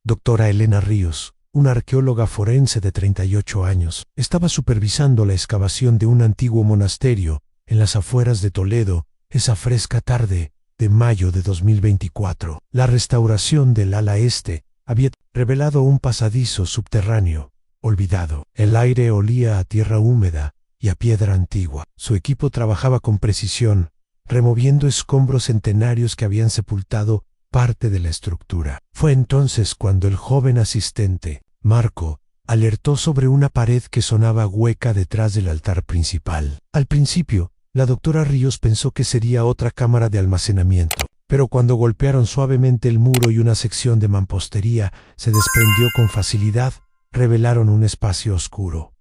Doctora Elena Ríos, una arqueóloga forense de 38 años, estaba supervisando la excavación de un antiguo monasterio en las afueras de Toledo esa fresca tarde de mayo de 2024. La restauración del ala este había revelado un pasadizo subterráneo, olvidado. El aire olía a tierra húmeda y a piedra antigua. Su equipo trabajaba con precisión, removiendo escombros centenarios que habían sepultado parte de la estructura. Fue entonces cuando el joven asistente, Marco, alertó sobre una pared que sonaba hueca detrás del altar principal. Al principio, la doctora Ríos pensó que sería otra cámara de almacenamiento, pero cuando golpearon suavemente el muro y una sección de mampostería se desprendió con facilidad, revelaron un espacio oscuro.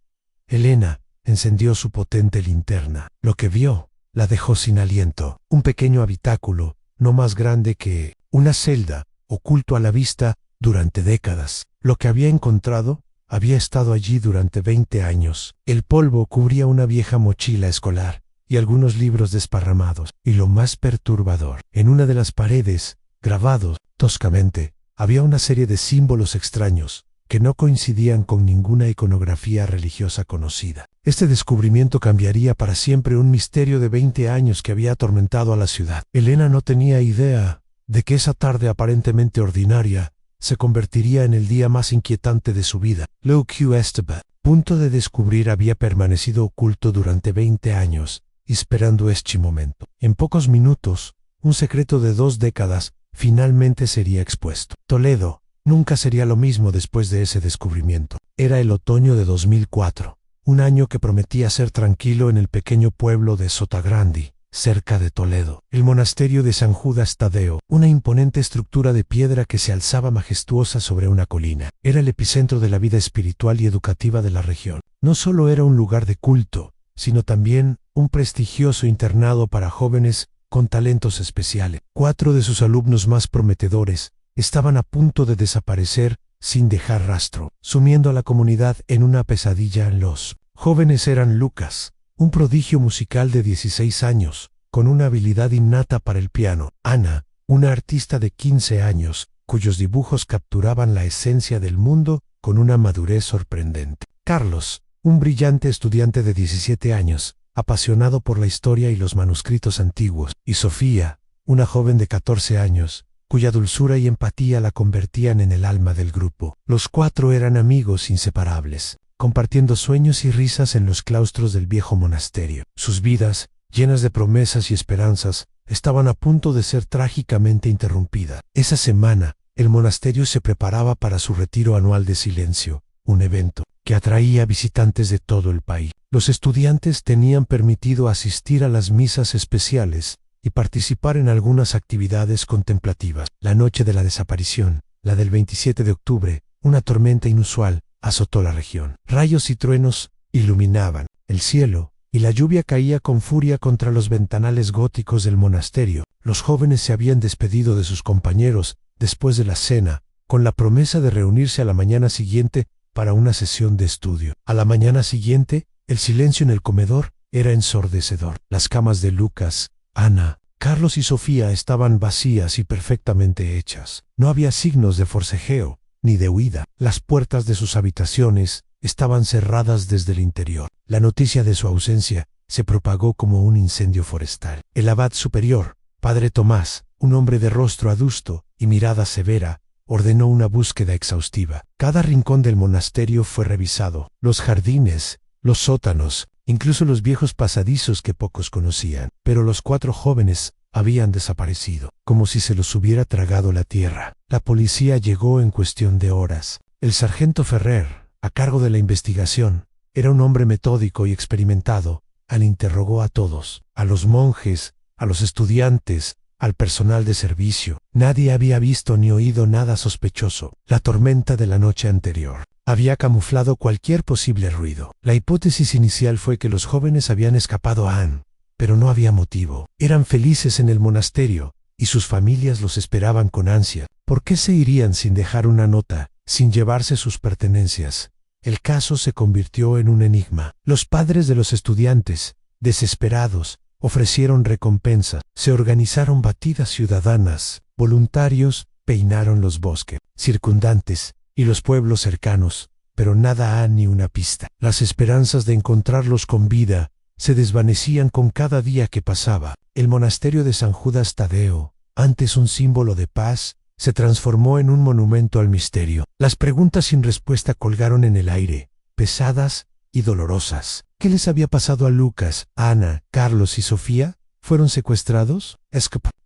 Elena encendió su potente linterna. Lo que vio la dejó sin aliento. Un pequeño habitáculo, no más grande que una celda, oculto a la vista durante décadas. Lo que había encontrado había estado allí durante 20 años. El polvo cubría una vieja mochila escolar y algunos libros desparramados. Y lo más perturbador, en una de las paredes, grabados toscamente, había una serie de símbolos extraños que no coincidían con ninguna iconografía religiosa conocida. Este descubrimiento cambiaría para siempre un misterio de 20 años que había atormentado a la ciudad. Elena no tenía idea de que esa tarde aparentemente ordinaria se convertiría en el día más inquietante de su vida. Lo que Esteban, punto de descubrir, había permanecido oculto durante 20 años, esperando este momento. En pocos minutos, un secreto de 2 décadas finalmente sería expuesto. Toledo nunca sería lo mismo después de ese descubrimiento. Era el otoño de 2004, un año que prometía ser tranquilo en el pequeño pueblo de Sotagrandi, cerca de Toledo. El monasterio de San Judas Tadeo, una imponente estructura de piedra que se alzaba majestuosa sobre una colina, era el epicentro de la vida espiritual y educativa de la región. No solo era un lugar de culto, sino también un prestigioso internado para jóvenes con talentos especiales. 4 de sus alumnos más prometedores estaban a punto de desaparecer sin dejar rastro, sumiendo a la comunidad en una pesadilla. Los jóvenes eran Lucas, un prodigio musical de 16 años, con una habilidad innata para el piano; Ana, una artista de 15 años, cuyos dibujos capturaban la esencia del mundo con una madurez sorprendente; Carlos, un brillante estudiante de 17 años, apasionado por la historia y los manuscritos antiguos; y Sofía, una joven de 14 años, cuya dulzura y empatía la convertían en el alma del grupo. Los 4 eran amigos inseparables, compartiendo sueños y risas en los claustros del viejo monasterio. Sus vidas, llenas de promesas y esperanzas, estaban a punto de ser trágicamente interrumpidas. Esa semana, el monasterio se preparaba para su retiro anual de silencio, un evento que atraía visitantes de todo el país. Los estudiantes tenían permitido asistir a las misas especiales y participar en algunas actividades contemplativas. La noche de la desaparición, la del 27 de octubre, una tormenta inusual azotó la región. Rayos y truenos iluminaban el cielo, y la lluvia caía con furia contra los ventanales góticos del monasterio. Los jóvenes se habían despedido de sus compañeros después de la cena, con la promesa de reunirse a la mañana siguiente para una sesión de estudio. A la mañana siguiente, el silencio en el comedor era ensordecedor. Las camas de Lucas, Ana, Carlos y Sofía estaban vacías y perfectamente hechas. No había signos de forcejeo ni de huida. Las puertas de sus habitaciones estaban cerradas desde el interior. La noticia de su ausencia se propagó como un incendio forestal. El abad superior, padre Tomás, un hombre de rostro adusto y mirada severa, ordenó una búsqueda exhaustiva. Cada rincón del monasterio fue revisado: los jardines, los sótanos, incluso los viejos pasadizos que pocos conocían. Pero los 4 jóvenes habían desaparecido, como si se los hubiera tragado la tierra. La policía llegó en cuestión de horas. El sargento Ferrer, a cargo de la investigación, era un hombre metódico y experimentado. Interrogó a todos, a los monjes, a los estudiantes, al personal de servicio. Nadie había visto ni oído nada sospechoso. La tormenta de la noche anterior había camuflado cualquier posible ruido. La hipótesis inicial fue que los jóvenes habían escapado a Anne, pero no había motivo. Eran felices en el monasterio, y sus familias los esperaban con ansia. ¿Por qué se irían sin dejar una nota, sin llevarse sus pertenencias? El caso se convirtió en un enigma. Los padres de los estudiantes, desesperados, ofrecieron recompensas. Se organizaron batidas ciudadanas. Voluntarios peinaron los bosques circundantes y los pueblos cercanos, pero nada ni una pista. Las esperanzas de encontrarlos con vida se desvanecían con cada día que pasaba. El monasterio de San Judas Tadeo, antes un símbolo de paz, se transformó en un monumento al misterio. Las preguntas sin respuesta colgaron en el aire, pesadas y dolorosas. ¿Qué les había pasado a Lucas, Ana, Carlos y Sofía? ¿Fueron secuestrados?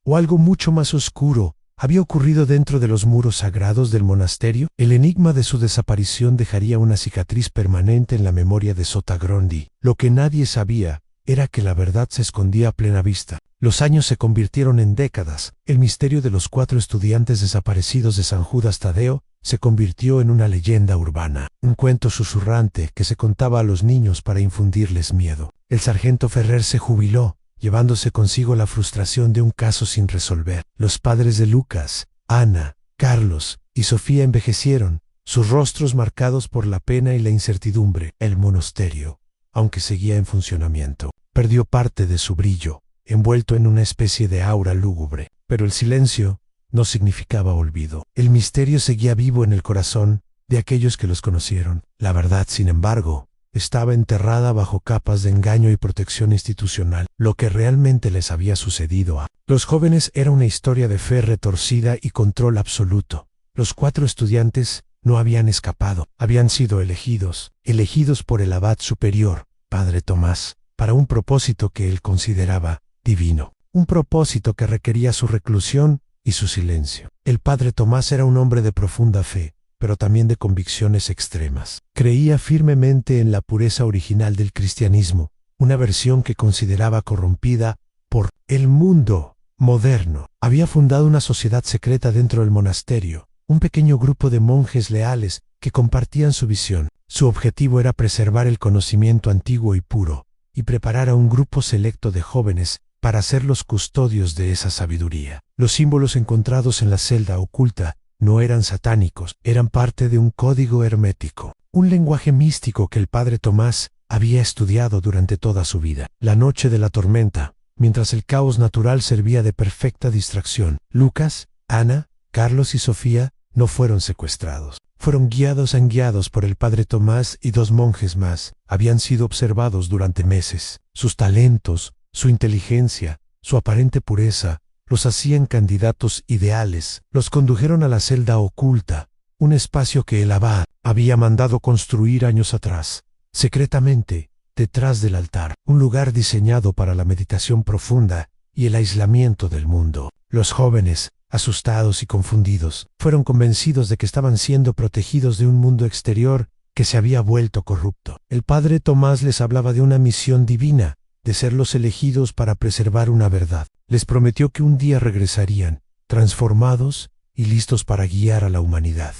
¿O algo mucho más oscuro había ocurrido dentro de los muros sagrados del monasterio? El enigma de su desaparición dejaría una cicatriz permanente en la memoria de Sotagrondi. Lo que nadie sabía era que la verdad se escondía a plena vista. Los años se convirtieron en décadas. El misterio de los 4 estudiantes desaparecidos de San Judas Tadeo se convirtió en una leyenda urbana, un cuento susurrante que se contaba a los niños para infundirles miedo. El sargento Ferrer se jubiló, llevándose consigo la frustración de un caso sin resolver. Los padres de Lucas, Ana, Carlos y Sofía envejecieron, sus rostros marcados por la pena y la incertidumbre. El monasterio, aunque seguía en funcionamiento, perdió parte de su brillo, envuelto en una especie de aura lúgubre. Pero el silencio no significaba olvido. El misterio seguía vivo en el corazón de aquellos que los conocieron. La verdad, sin embargo, estaba enterrada bajo capas de engaño y protección institucional. Lo que realmente les había sucedido a los jóvenes era una historia de fe retorcida y control absoluto. Los 4 estudiantes no habían escapado, habían sido elegidos por el abad superior, Padre Tomás, para un propósito que él consideraba divino, un propósito que requería su reclusión y su silencio. El Padre Tomás era un hombre de profunda fe, pero también de convicciones extremas. Creía firmemente en la pureza original del cristianismo, una versión que consideraba corrompida por el mundo moderno. Había fundado una sociedad secreta dentro del monasterio, un pequeño grupo de monjes leales que compartían su visión. Su objetivo era preservar el conocimiento antiguo y puro, y preparar a un grupo selecto de jóvenes para ser los custodios de esa sabiduría. Los símbolos encontrados en la celda oculta no eran satánicos, eran parte de un código hermético, un lenguaje místico que el Padre Tomás había estudiado durante toda su vida. La noche de la tormenta, mientras el caos natural servía de perfecta distracción, Lucas, Ana, Carlos y Sofía no fueron secuestrados. Fueron guiados por el Padre Tomás y 2 monjes más. Habían sido observados durante meses. Sus talentos, su inteligencia, su aparente pureza, los hacían candidatos ideales. Los condujeron a la celda oculta, un espacio que el abad había mandado construir años atrás, secretamente, detrás del altar, un lugar diseñado para la meditación profunda y el aislamiento del mundo. Los jóvenes, asustados y confundidos, fueron convencidos de que estaban siendo protegidos de un mundo exterior que se había vuelto corrupto. El Padre Tomás les hablaba de una misión divina, de ser los elegidos para preservar una verdad. Les prometió que un día regresarían, transformados y listos para guiar a la humanidad.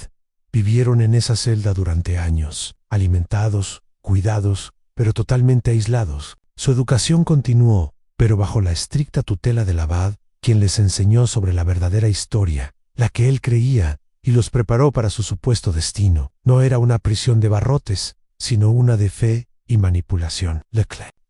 Vivieron en esa celda durante años, alimentados, cuidados, pero totalmente aislados. Su educación continuó, pero bajo la estricta tutela del abad, quien les enseñó sobre la verdadera historia, la que él creía, y los preparó para su supuesto destino. No era una prisión de barrotes, sino una de fe y manipulación.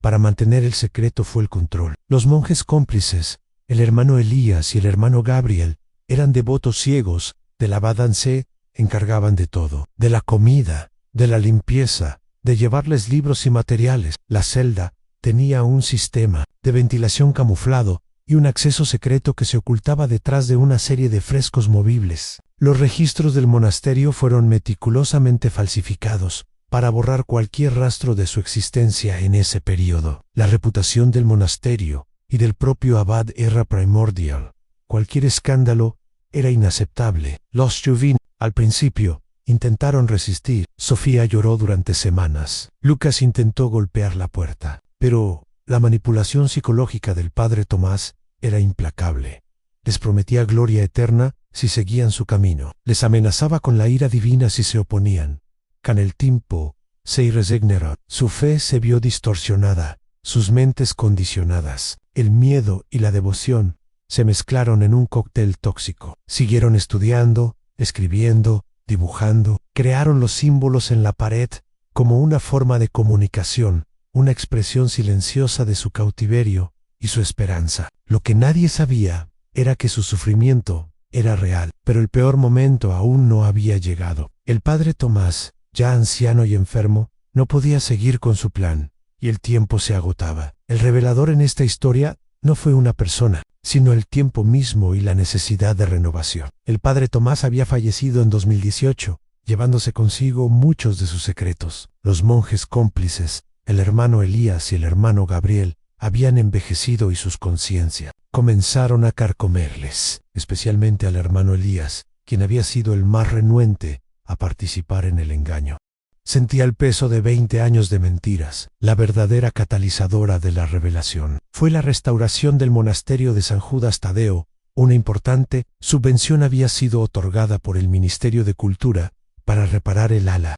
Para mantener el secreto fue el control. Los monjes cómplices, el hermano Elías y el hermano Gabriel, eran devotos ciegos del abad se encargaban de todo, de la comida, de la limpieza, de llevarles libros y materiales. La celda tenía un sistema de ventilación camuflado y un acceso secreto que se ocultaba detrás de una serie de frescos movibles. Los registros del monasterio fueron meticulosamente falsificados para borrar cualquier rastro de su existencia en ese período. La reputación del monasterio y del propio abad era primordial. Cualquier escándalo era inaceptable. Los Chauvin, al principio, intentaron resistir. Sofía lloró durante semanas. Lucas intentó golpear la puerta, pero la manipulación psicológica del Padre Tomás era implacable. Les prometía gloria eterna si seguían su camino. Les amenazaba con la ira divina si se oponían. Con el tiempo, se resignaron. Su fe se vio distorsionada, sus mentes condicionadas. El miedo y la devoción se mezclaron en un cóctel tóxico. Siguieron estudiando, escribiendo, dibujando. Crearon los símbolos en la pared como una forma de comunicación, una expresión silenciosa de su cautiverio y su esperanza. Lo que nadie sabía era que su sufrimiento era real, pero el peor momento aún no había llegado. El padre Tomás, ya anciano y enfermo, no podía seguir con su plan, y el tiempo se agotaba. El revelador en esta historia no fue una persona, sino el tiempo mismo y la necesidad de renovación. El padre Tomás había fallecido en 2018, llevándose consigo muchos de sus secretos. Los monjes cómplices, el hermano Elías y el hermano Gabriel, habían envejecido y sus conciencias comenzaron a carcomerles, especialmente al hermano Elías, quien había sido el más renuente a participar en el engaño. Sentía el peso de 20 años de mentiras. La verdadera catalizadora de la revelación fue la restauración del monasterio de San Judas Tadeo. Una importante subvención había sido otorgada por el Ministerio de Cultura para reparar el ala,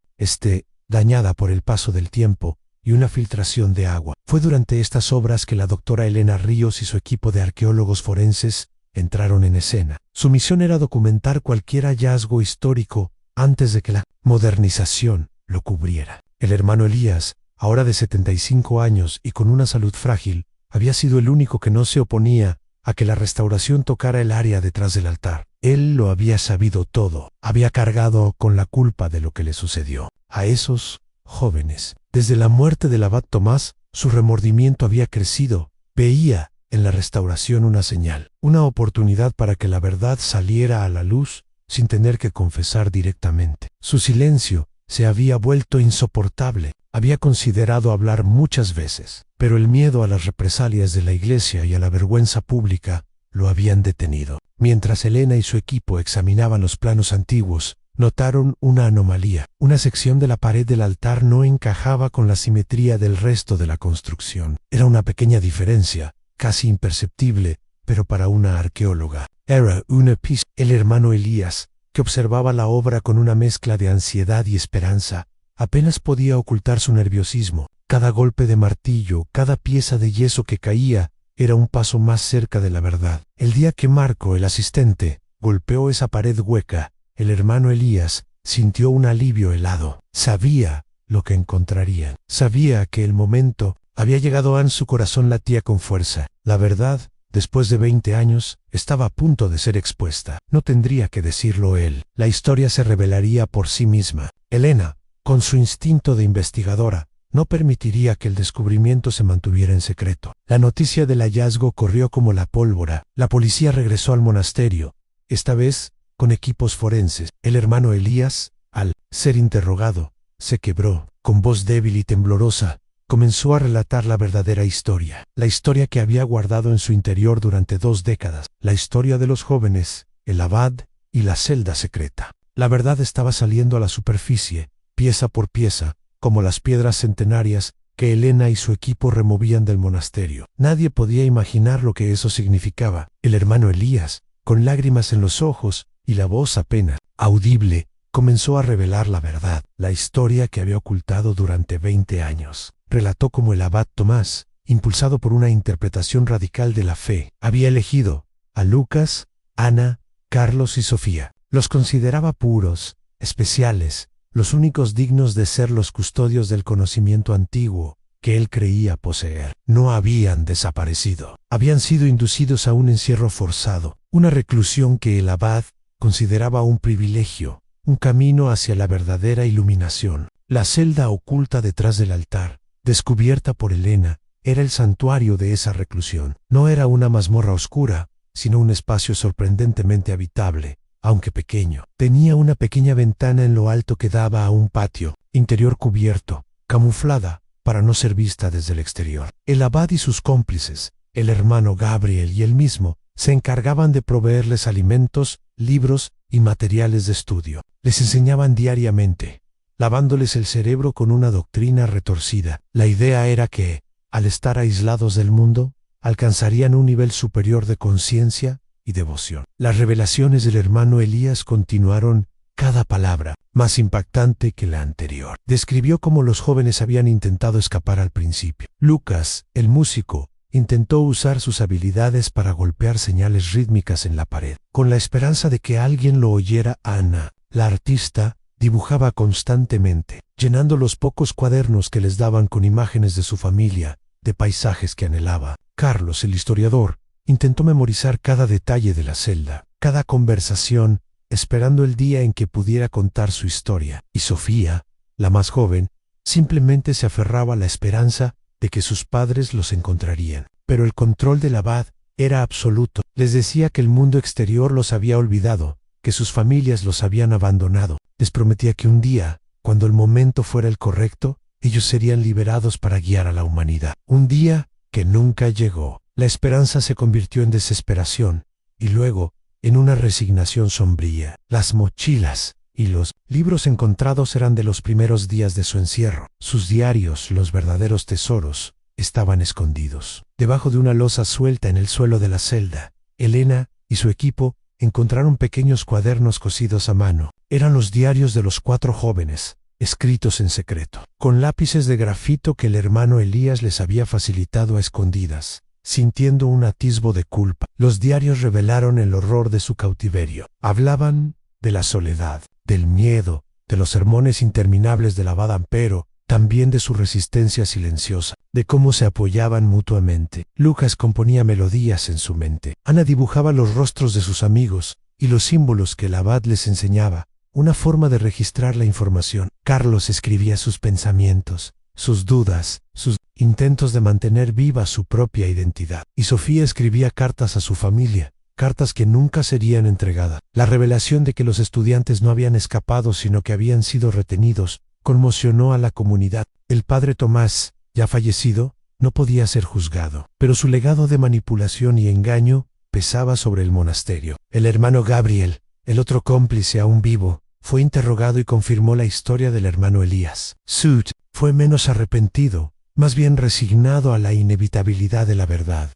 dañada por el paso del tiempo y una filtración de agua. Fue durante estas obras que la doctora Elena Ríos y su equipo de arqueólogos forenses entraron en escena. Su misión era documentar cualquier hallazgo histórico antes de que la modernización lo cubriera. El hermano Elías, ahora de 75 años y con una salud frágil, había sido el único que no se oponía a que la restauración tocara el área detrás del altar. Él lo había sabido todo, había cargado con la culpa de lo que le sucedió. A esos jóvenes, desde la muerte del abad Tomás, su remordimiento había crecido. Veía en la restauración una señal, una oportunidad para que la verdad saliera a la luz sin tener que confesar directamente. Su silencio se había vuelto insoportable. Había considerado hablar muchas veces, pero el miedo a las represalias de la iglesia y a la vergüenza pública lo habían detenido. Mientras Elena y su equipo examinaban los planos antiguos, notaron una anomalía. Una sección de la pared del altar no encajaba con la simetría del resto de la construcción. Era una pequeña diferencia, casi imperceptible, pero para una arqueóloga era una pista. El hermano Elías, que observaba la obra con una mezcla de ansiedad y esperanza, apenas podía ocultar su nerviosismo. Cada golpe de martillo, cada pieza de yeso que caía, era un paso más cerca de la verdad. El día que Marco, el asistente, golpeó esa pared hueca, el hermano Elías sintió un alivio helado. Sabía lo que encontrarían. Sabía que el momento había llegado. Su corazón latía con fuerza. La verdad, después de 20 años, estaba a punto de ser expuesta. No tendría que decirlo él. La historia se revelaría por sí misma. Elena, con su instinto de investigadora, no permitiría que el descubrimiento se mantuviera en secreto. La noticia del hallazgo corrió como la pólvora. La policía regresó al monasterio, esta vez con equipos forenses. El hermano Elías, al ser interrogado, se quebró. Con voz débil y temblorosa, comenzó a relatar la verdadera historia. La historia que había guardado en su interior durante 2 décadas. La historia de los jóvenes, el abad y la celda secreta. La verdad estaba saliendo a la superficie, pieza por pieza, como las piedras centenarias que Elena y su equipo removían del monasterio. Nadie podía imaginar lo que eso significaba. El hermano Elías, con lágrimas en los ojos y la voz apenas audible, comenzó a revelar la verdad, la historia que había ocultado durante 20 años. Relató cómo el abad Tomás, impulsado por una interpretación radical de la fe, había elegido a Lucas, Ana, Carlos y Sofía. Los consideraba puros, especiales, los únicos dignos de ser los custodios del conocimiento antiguo que él creía poseer. No habían desaparecido. Habían sido inducidos a un encierro forzado, una reclusión que el abad consideraba un privilegio, un camino hacia la verdadera iluminación. La celda oculta detrás del altar, descubierta por Elena, era el santuario de esa reclusión. No era una mazmorra oscura, sino un espacio sorprendentemente habitable, aunque pequeño. Tenía una pequeña ventana en lo alto que daba a un patio, interior cubierto, camuflada, para no ser vista desde el exterior. El abad y sus cómplices, el hermano Gabriel y él mismo, se encargaban de proveerles alimentos, libros y materiales de estudio. Les enseñaban diariamente, lavándoles el cerebro con una doctrina retorcida. La idea era que, al estar aislados del mundo, alcanzarían un nivel superior de conciencia y devoción. Las revelaciones del hermano Elías continuaron, cada palabra más impactante que la anterior. Describió cómo los jóvenes habían intentado escapar al principio. Lucas, el músico, intentó usar sus habilidades para golpear señales rítmicas en la pared, con la esperanza de que alguien lo oyera. Ana, la artista, dibujaba constantemente, llenando los pocos cuadernos que les daban con imágenes de su familia, de paisajes que anhelaba. Carlos, el historiador, intentó memorizar cada detalle de la celda, cada conversación, esperando el día en que pudiera contar su historia. Y Sofía, la más joven, simplemente se aferraba a la esperanza de que sus padres los encontrarían. Pero el control del abad era absoluto. Les decía que el mundo exterior los había olvidado, que sus familias los habían abandonado. Les prometía que un día, cuando el momento fuera el correcto, ellos serían liberados para guiar a la humanidad. Un día que nunca llegó. La esperanza se convirtió en desesperación y luego en una resignación sombría. Las mochilas y los libros encontrados eran de los primeros días de su encierro. Sus diarios, los verdaderos tesoros, estaban escondidos. Debajo de una losa suelta en el suelo de la celda, Elena y su equipo encontraron pequeños cuadernos cosidos a mano. Eran los diarios de los 4 jóvenes, escritos en secreto, con lápices de grafito que el hermano Elías les había facilitado a escondidas. Sintiendo un atisbo de culpa, los diarios revelaron el horror de su cautiverio. Hablaban de la soledad, del miedo, de los sermones interminables del abad Ampero, también de su resistencia silenciosa, de cómo se apoyaban mutuamente. Lucas componía melodías en su mente. Ana dibujaba los rostros de sus amigos y los símbolos que el abad les enseñaba, una forma de registrar la información. Carlos escribía sus pensamientos, sus dudas, sus intentos de mantener viva su propia identidad. Y Sofía escribía cartas a su familia, cartas que nunca serían entregadas. La revelación de que los estudiantes no habían escapado sino que habían sido retenidos conmocionó a la comunidad. El padre Tomás, ya fallecido, no podía ser juzgado, pero su legado de manipulación y engaño pesaba sobre el monasterio. El hermano Gabriel, el otro cómplice aún vivo, fue interrogado y confirmó la historia del hermano Elías. Sud fue menos arrepentido, más bien resignado a la inevitabilidad de la verdad.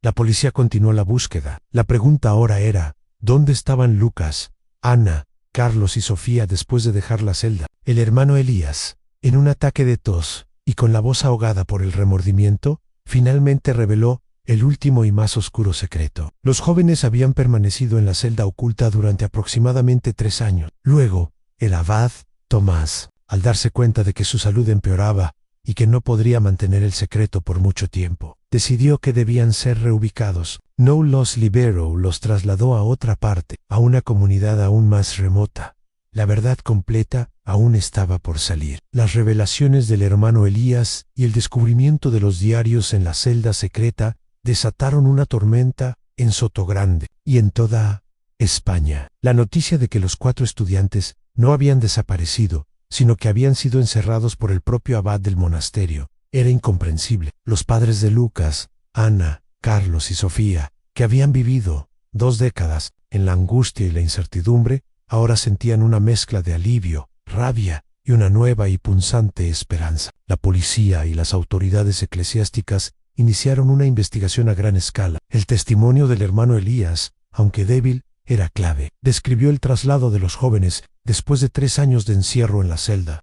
La policía continuó la búsqueda. La pregunta ahora era, ¿dónde estaban Lucas, Ana, Carlos y Sofía después de dejar la celda? El hermano Elías, en un ataque de tos y con la voz ahogada por el remordimiento, finalmente reveló el último y más oscuro secreto. Los jóvenes habían permanecido en la celda oculta durante aproximadamente 3 años. Luego, el abad, Tomás, al darse cuenta de que su salud empeoraba y que no podría mantener el secreto por mucho tiempo, decidió que debían ser reubicados. No los liberó, los trasladó a otra parte, a una comunidad aún más remota. La verdad completa aún estaba por salir. Las revelaciones del hermano Elías y el descubrimiento de los diarios en la celda secreta desataron una tormenta en Sotogrande y en toda España. La noticia de que los 4 estudiantes no habían desaparecido, sino que habían sido encerrados por el propio abad del monasterio, era incomprensible. Los padres de Lucas, Ana, Carlos y Sofía, que habían vivido 2 décadas en la angustia y la incertidumbre, ahora sentían una mezcla de alivio, rabia y una nueva y punzante esperanza. La policía y las autoridades eclesiásticas iniciaron una investigación a gran escala. El testimonio del hermano Elías, aunque débil, era clave. Describió el traslado de los jóvenes después de 3 años de encierro en la celda.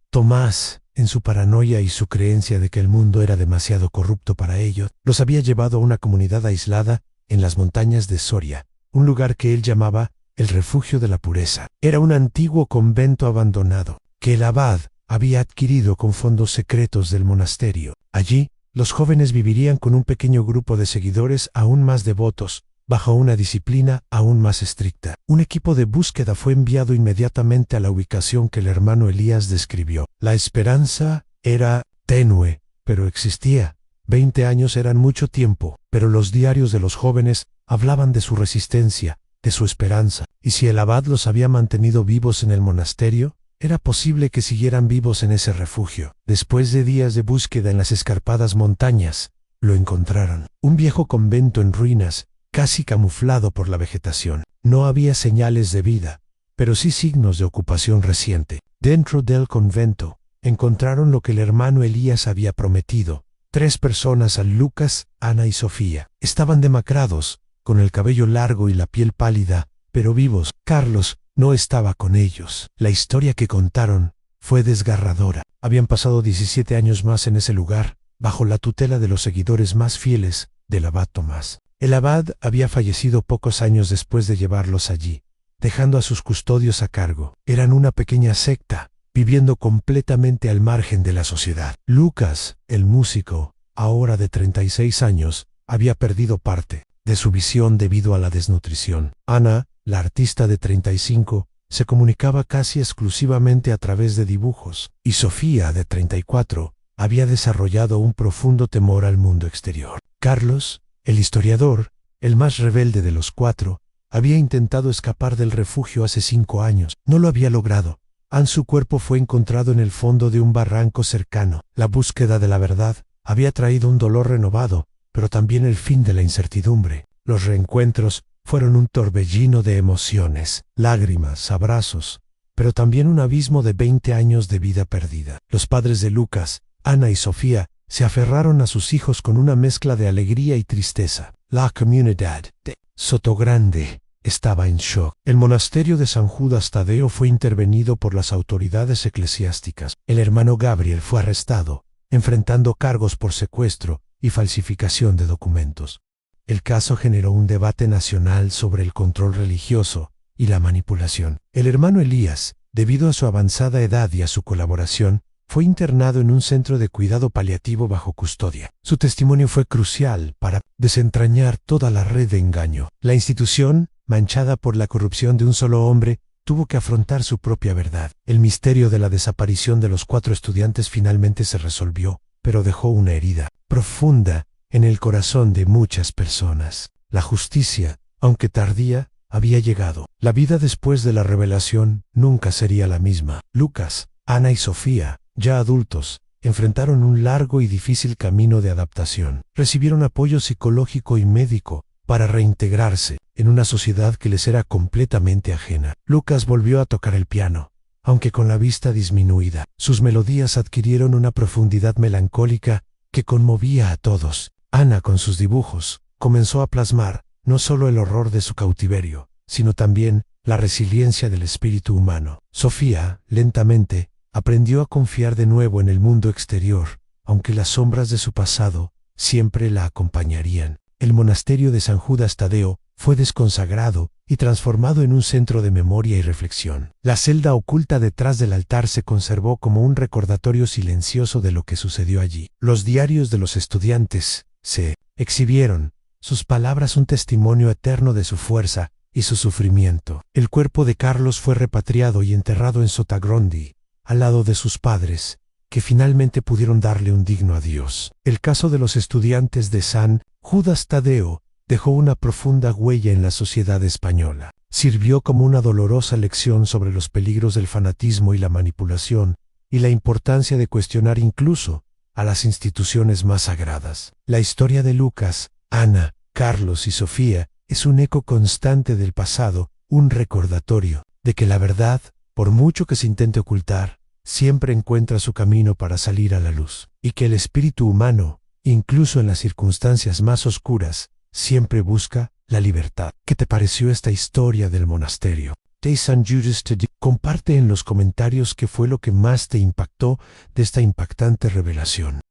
Tomás, en su paranoia y su creencia de que el mundo era demasiado corrupto para ellos, los había llevado a una comunidad aislada en las montañas de Soria, un lugar que él llamaba el refugio de la pureza. Era un antiguo convento abandonado, que el abad había adquirido con fondos secretos del monasterio. Allí, los jóvenes vivirían con un pequeño grupo de seguidores aún más devotos, bajo una disciplina aún más estricta. Un equipo de búsqueda fue enviado inmediatamente a la ubicación que el hermano Elías describió. La esperanza era tenue, pero existía. 20 años eran mucho tiempo, pero los diarios de los jóvenes hablaban de su resistencia, de su esperanza, y si el abad los había mantenido vivos en el monasterio, era posible que siguieran vivos en ese refugio. Después de días de búsqueda en las escarpadas montañas, lo encontraron. Un viejo convento en ruinas, casi camuflado por la vegetación. No había señales de vida, pero sí signos de ocupación reciente. Dentro del convento, encontraron lo que el hermano Elías había prometido. 3 personas, Lucas, Ana y Sofía. Estaban demacrados, con el cabello largo y la piel pálida, pero vivos. Carlos no estaba con ellos. La historia que contaron fue desgarradora. Habían pasado 17 años más en ese lugar, bajo la tutela de los seguidores más fieles del abad Tomás. El abad había fallecido pocos años después de llevarlos allí, dejando a sus custodios a cargo. Eran una pequeña secta, viviendo completamente al margen de la sociedad. Lucas, el músico, ahora de 36 años, había perdido parte de su visión debido a la desnutrición. Ana, la artista de 35, se comunicaba casi exclusivamente a través de dibujos, y Sofía, de 34, había desarrollado un profundo temor al mundo exterior. Carlos, el historiador, el más rebelde de los cuatro, había intentado escapar del refugio hace 5 años. No lo había logrado. Su cuerpo fue encontrado en el fondo de un barranco cercano. La búsqueda de la verdad había traído un dolor renovado, pero también el fin de la incertidumbre. Los reencuentros fueron un torbellino de emociones, lágrimas, abrazos, pero también un abismo de 20 años de vida perdida. Los padres de Lucas, Ana y Sofía, se aferraron a sus hijos con una mezcla de alegría y tristeza. La comunidad de Sotogrande estaba en shock. El monasterio de San Judas Tadeo fue intervenido por las autoridades eclesiásticas. El hermano Gabriel fue arrestado, enfrentando cargos por secuestro y falsificación de documentos. El caso generó un debate nacional sobre el control religioso y la manipulación. El hermano Elías, debido a su avanzada edad y a su colaboración, fue internado en un centro de cuidado paliativo bajo custodia. Su testimonio fue crucial para desentrañar toda la red de engaño. La institución, manchada por la corrupción de un solo hombre, tuvo que afrontar su propia verdad. El misterio de la desaparición de los 4 estudiantes finalmente se resolvió, pero dejó una herida profunda en el corazón de muchas personas. La justicia, aunque tardía, había llegado. La vida después de la revelación nunca sería la misma. Lucas, Ana y Sofía, ya adultos, enfrentaron un largo y difícil camino de adaptación. Recibieron apoyo psicológico y médico para reintegrarse en una sociedad que les era completamente ajena. Lucas volvió a tocar el piano, aunque con la vista disminuida. Sus melodías adquirieron una profundidad melancólica que conmovía a todos. Ana, con sus dibujos, comenzó a plasmar no solo el horror de su cautiverio, sino también la resiliencia del espíritu humano. Sofía, lentamente, aprendió a confiar de nuevo en el mundo exterior, aunque las sombras de su pasado siempre la acompañarían. El monasterio de San Judas Tadeo fue desconsagrado y transformado en un centro de memoria y reflexión. La celda oculta detrás del altar se conservó como un recordatorio silencioso de lo que sucedió allí. Los diarios de los estudiantes se exhibieron, sus palabras un testimonio eterno de su fuerza y su sufrimiento. El cuerpo de Carlos fue repatriado y enterrado en Sotogrande, al lado de sus padres, que finalmente pudieron darle un digno adiós. El caso de los estudiantes de San Judas Tadeo dejó una profunda huella en la sociedad española. Sirvió como una dolorosa lección sobre los peligros del fanatismo y la manipulación, y la importancia de cuestionar incluso a las instituciones más sagradas. La historia de Lucas, Ana, Carlos y Sofía es un eco constante del pasado, un recordatorio de que la verdad, por mucho que se intente ocultar, siempre encuentra su camino para salir a la luz, y que el espíritu humano, incluso en las circunstancias más oscuras, siempre busca la libertad. ¿Qué te pareció esta historia del monasterio de San Judas Tadeo? Comparte en los comentarios qué fue lo que más te impactó de esta impactante revelación.